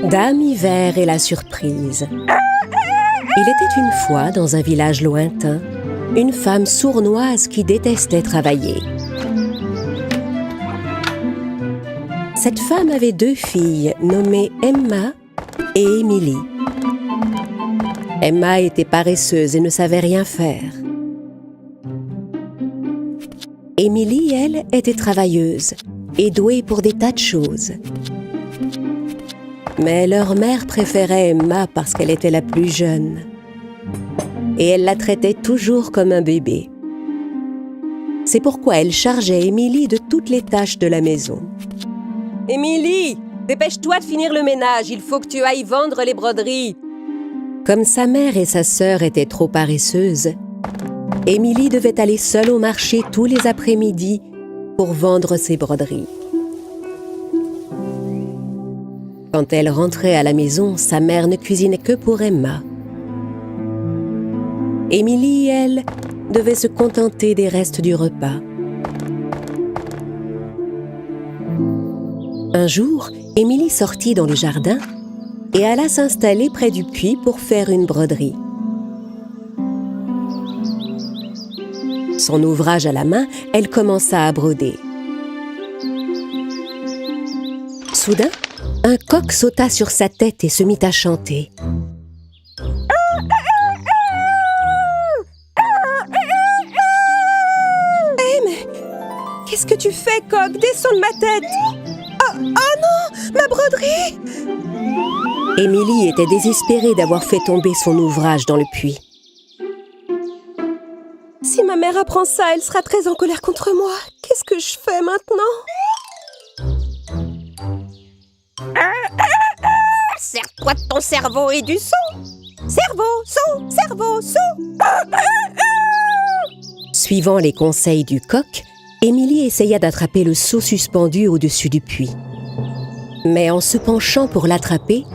Dame Hiver et la surprise. Il était une fois, dans un village lointain, une femme sournoise qui détestait travailler. Cette femme avait 2 filles nommées Emma et Émilie. Emma était paresseuse et ne savait rien faire. Émilie, elle, était travailleuse et douée pour des tas de choses. Mais leur mère préférait Emma parce qu'elle était la plus jeune. Et elle la traitait toujours comme un bébé. C'est pourquoi elle chargeait Émilie de toutes les tâches de la maison. « Émilie, dépêche-toi de finir le ménage, il faut que tu ailles vendre les broderies !» Comme sa mère et sa sœur étaient trop paresseuses, Émilie devait aller seule au marché tous les après-midi pour vendre ses broderies. Quand elle rentrait à la maison, sa mère ne cuisinait que pour Emma. Émilie, elle, devait se contenter des restes du repas. Un jour, Émilie sortit dans le jardin et alla s'installer près du puits pour faire une broderie. Son ouvrage à la main, elle commença à broder. Soudain, un coq sauta sur sa tête et se mit à chanter. Hé, mais qu'est-ce que tu fais, coq? Descends de ma tête! Oh non, ma broderie! Émilie était désespérée d'avoir fait tomber son ouvrage dans le puits. Si ma mère apprend ça, elle sera très en colère contre moi. Qu'est-ce que je fais maintenant? Sers-toi de ton cerveau et du son. Cerveau, son. Suivant les conseils du coq, Émilie essaya d'attraper le seau suspendu au-dessus du puits. Mais en se penchant pour l'attraper,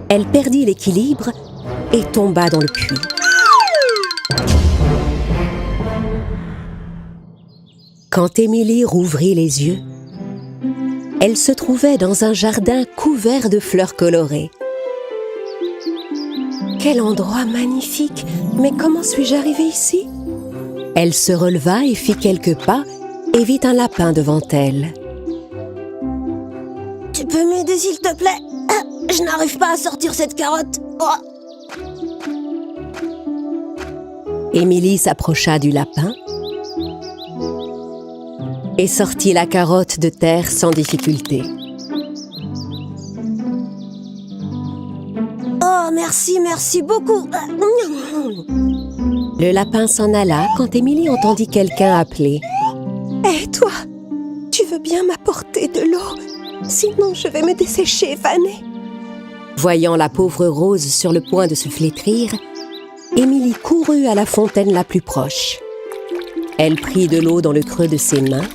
elle perdit l'équilibre et tomba dans le puits. Quand Émilie rouvrit les yeux, elle se trouvait dans un jardin couvert de fleurs colorées. Quel endroit magnifique! Mais comment suis-je arrivée ici? Elle se releva et fit quelques pas et vit un lapin devant elle. « Tu peux m'aider s'il te plaît? Je n'arrive pas à sortir cette carotte. Oh. » Émilie s'approcha du lapin et sortit la carotte de terre sans difficulté. Oh, merci beaucoup. Le lapin s'en alla quand Émilie entendit quelqu'un appeler. « Hé, toi, tu veux bien m'apporter de l'eau? Sinon, je vais me dessécher et faner. » Voyant la pauvre Rose sur le point de se flétrir, Émilie courut à la fontaine la plus proche. Elle prit de l'eau dans le creux de ses mains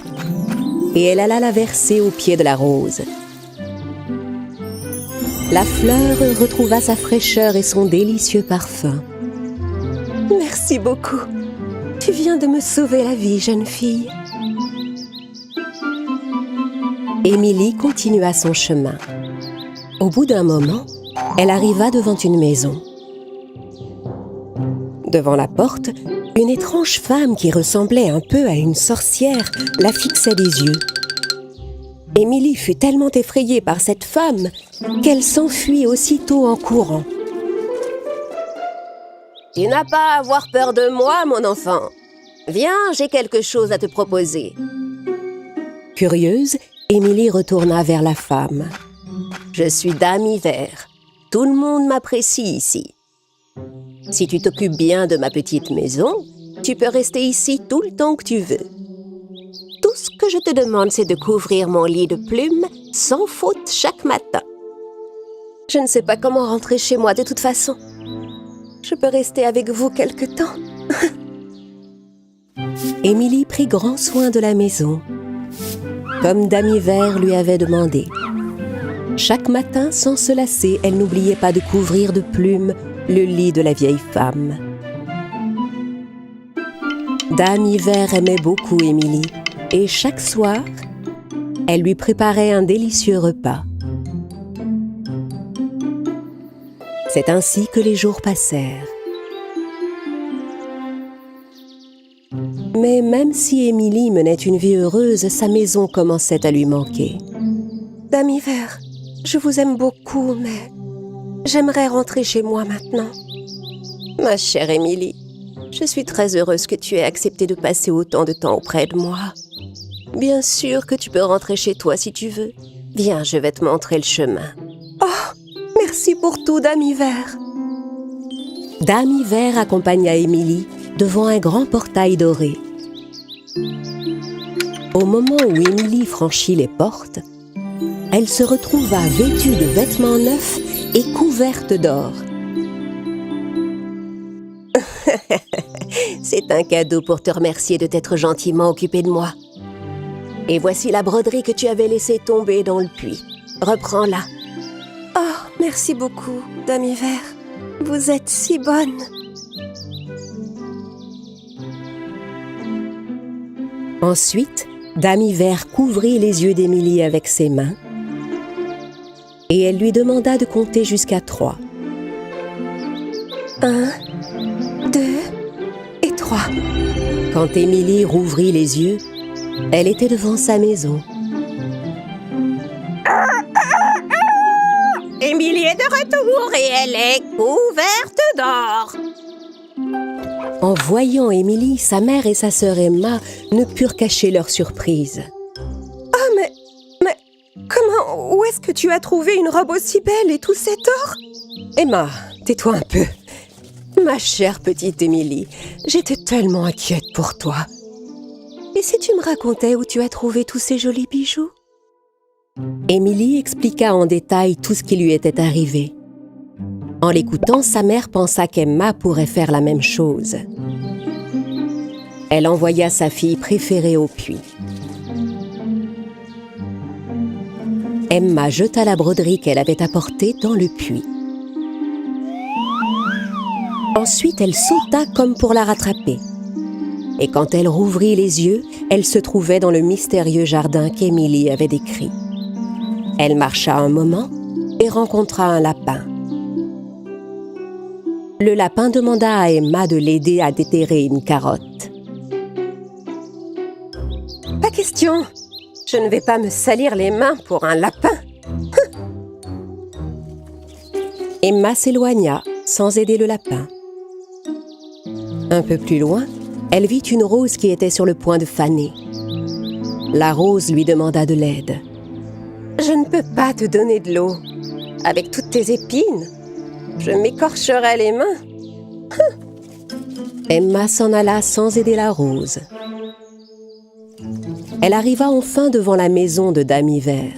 et elle alla la verser au pied de la rose. La fleur retrouva sa fraîcheur et son délicieux parfum. « Merci beaucoup. Tu viens de me sauver la vie, jeune fille. » Émilie continua son chemin. Au bout d'un moment, elle arriva devant une maison. Devant la porte, une étrange femme qui ressemblait un peu à une sorcière la fixait des yeux. Émilie fut tellement effrayée par cette femme qu'elle s'enfuit aussitôt en courant. « Tu n'as pas à avoir peur de moi, mon enfant. Viens, j'ai quelque chose à te proposer. » Curieuse, Émilie retourna vers la femme. « Je suis Dame Hiver. Tout le monde m'apprécie ici. Si tu t'occupes bien de ma petite maison, tu peux rester ici tout le temps que tu veux. Tout ce que je te demande, c'est de couvrir mon lit de plumes sans faute chaque matin. Je ne sais pas comment rentrer chez moi de toute façon. Je peux rester avec vous quelque temps. » Émilie prit grand soin de la maison, comme Dame Hiver lui avait demandé. Chaque matin, sans se lasser, elle n'oubliait pas de couvrir de plumes le lit de la vieille femme. Dame Hiver aimait beaucoup Émilie, et chaque soir, elle lui préparait un délicieux repas. C'est ainsi que les jours passèrent. Mais même si Émilie menait une vie heureuse, sa maison commençait à lui manquer. « Dame Hiver, je vous aime beaucoup, mais j'aimerais rentrer chez moi maintenant. » « Ma chère Émilie, je suis très heureuse que tu aies accepté de passer autant de temps auprès de moi. Bien sûr que tu peux rentrer chez toi si tu veux. Viens, je vais te montrer le chemin. »« Oh, merci pour tout, Dame Hiver. » Dame Hiver accompagna Émilie devant un grand portail doré. Au moment où Émilie franchit les portes, elle se retrouva vêtue de vêtements neufs et couverte d'or. C'est un cadeau pour te remercier de t'être gentiment occupée de moi. Et voici la broderie que tu avais laissée tomber dans le puits. Reprends-la. Oh, merci beaucoup, Dame Hiver. Vous êtes si bonne. Ensuite, Dame Hiver couvrit les yeux d'Émilie avec ses mains et elle lui demanda de compter jusqu'à 3. 1, 2 et 3. Quand Émilie rouvrit les yeux, elle était devant sa maison. Émilie est de retour et elle est couverte d'or. En voyant Émilie, sa mère et sa sœur Emma ne purent cacher leur surprise. « Ah, mais comment, où est-ce que tu as trouvé une robe aussi belle et tout cet or ?» « Emma, tais-toi un peu. Ma chère petite Émilie, j'étais tellement inquiète pour toi. Et si tu me racontais où tu as trouvé tous ces jolis bijoux ?» Émilie expliqua en détail tout ce qui lui était arrivé. En l'écoutant, sa mère pensa qu'Emma pourrait faire la même chose. Elle envoya sa fille préférée au puits. Emma jeta la broderie qu'elle avait apportée dans le puits. Ensuite, elle sauta comme pour la rattraper. Et quand elle rouvrit les yeux, elle se trouvait dans le mystérieux jardin qu'Émilie avait décrit. Elle marcha un moment et rencontra un lapin. Le lapin demanda à Emma de l'aider à déterrer une carotte. « Pas question, je ne vais pas me salir les mains pour un lapin. » Emma s'éloigna sans aider le lapin. Un peu plus loin, elle vit une rose qui était sur le point de faner. La rose lui demanda de l'aide. « Je ne peux pas te donner de l'eau. Avec toutes tes épines, je m'écorcherai les mains. » Emma s'en alla sans aider la rose. Elle arriva enfin devant la maison de Dame Hiver.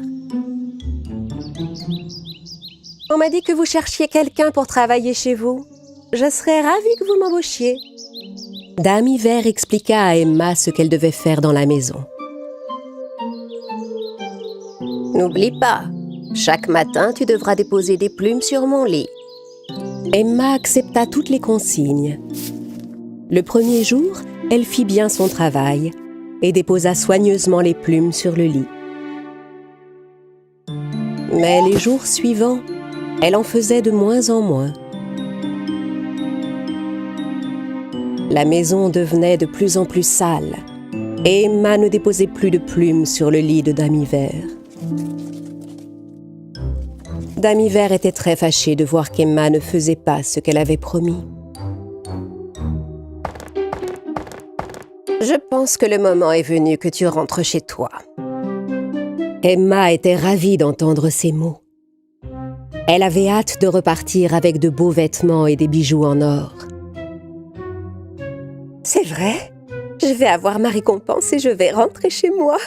« On m'a dit que vous cherchiez quelqu'un pour travailler chez vous. Je serais ravie que vous m'embauchiez. » Dame Hiver expliqua à Emma ce qu'elle devait faire dans la maison. « N'oublie pas, chaque matin, tu devras déposer des plumes sur mon lit. » Emma accepta toutes les consignes. Le premier jour, elle fit bien son travail et déposa soigneusement les plumes sur le lit. Mais les jours suivants, elle en faisait de moins en moins. La maison devenait de plus en plus sale et Emma ne déposait plus de plumes sur le lit de Dame Hiver. Dame Hiver était très fâchée de voir qu'Emma ne faisait pas ce qu'elle avait promis. « Je pense que le moment est venu que tu rentres chez toi. » Emma était ravie d'entendre ces mots. Elle avait hâte de repartir avec de beaux vêtements et des bijoux en or. « C'est vrai, je vais avoir ma récompense et je vais rentrer chez moi. »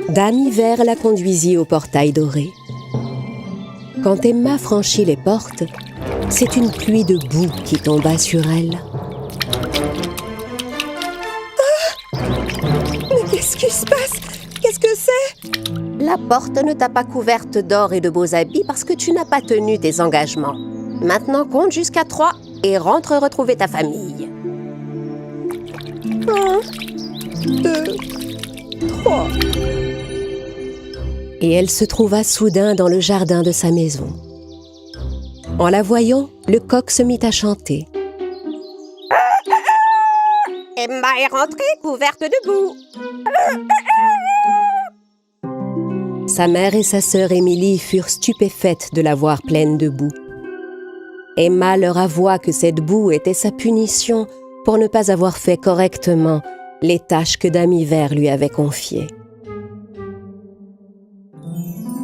Dame Hiver la conduisit au portail doré. Quand Emma franchit les portes, c'est une pluie de boue qui tomba sur elle. Ah! Mais qu'est-ce qui se passe? Qu'est-ce que c'est? La porte ne t'a pas couverte d'or et de beaux habits parce que tu n'as pas tenu tes engagements. Maintenant, compte jusqu'à 3 et rentre retrouver ta famille. 1, 2, 3. Et elle se trouva soudain dans le jardin de sa maison. En la voyant, le coq se mit à chanter. Emma est rentrée couverte de boue. Sa mère et sa sœur Émilie furent stupéfaites de la voir pleine de boue. Emma leur avoua que cette boue était sa punition pour ne pas avoir fait correctement les tâches que Dame Hiver lui avait confiées.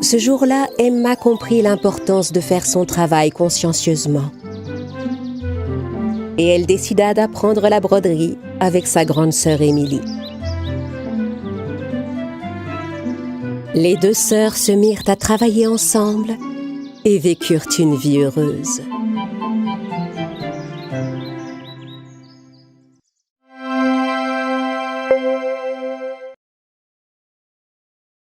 Ce jour-là, Emma comprit l'importance de faire son travail consciencieusement. Et elle décida d'apprendre la broderie avec sa grande sœur Émilie. Les deux sœurs se mirent à travailler ensemble et vécurent une vie heureuse.